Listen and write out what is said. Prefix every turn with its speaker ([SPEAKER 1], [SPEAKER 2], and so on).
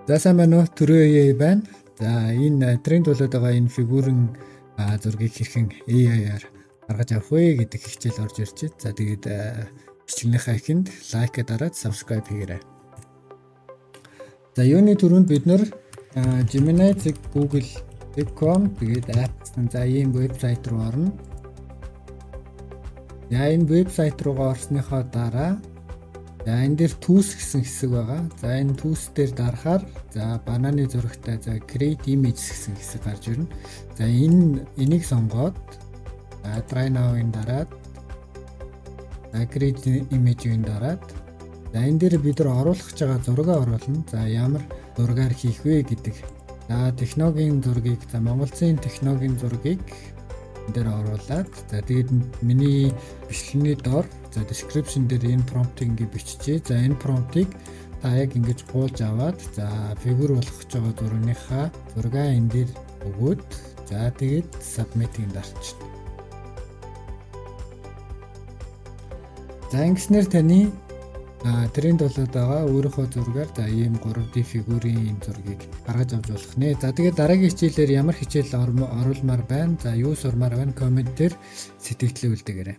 [SPEAKER 1] За сайн байна уу? Төрөө AI байна. За энэ тренд болоод байгаа энэ фигүрэн зургийг хэрхэн AI-аар гаргаж авах вэ гэдэг хичээл орж ирж байна. За тэгээд хичээлийнхаа эхэнд лайк дараад subscribe хийгээрэй. За юуны түрүүнд бид нэр Gemini, Google, Chrome тэгээд Apps за ийм вебсайт руу орно. За энэ вебсайт руугаа орсныхоо дараа за энэ дээр tools гэсэн хэсэг байгаа. За энэ tools дээр дарахаар за бананы зурагтай за create image гэсэн хэсэг гарч ирнэ. За энийг сонгоод try now-ын дараад create image-ийн дараад за энэ дээр бид нар оруулах гэж байгаа зураг оруулна. За ямар зургаар хийх вэ гэдэг. За технологийн зургийг за Монголын технологийн зургийг дээр оруулаад за тэгээд миний бичлэгийн доор за description дээр энэ prompt-ийг ингэ биччихье. За энэ prompt-ийг та яг ингэж гуйж аваад за фигүр болгох гэж байгаа зургийнхаа зургаа энэ дээр өгөөд за тэгээд submit-ийг дарчихна. За ингэснээр таны тренд болоод байгаа өөрийнхөө зургаар за ийм 3D фигүрийн зургийг гаргаж авч болох нэ. За тэгээд дараагийн хичээлээр ямар хичээл оруулмаар байна. За юу сурмаар байна комент дээр сэтгэлдээ үлдээгээрэй.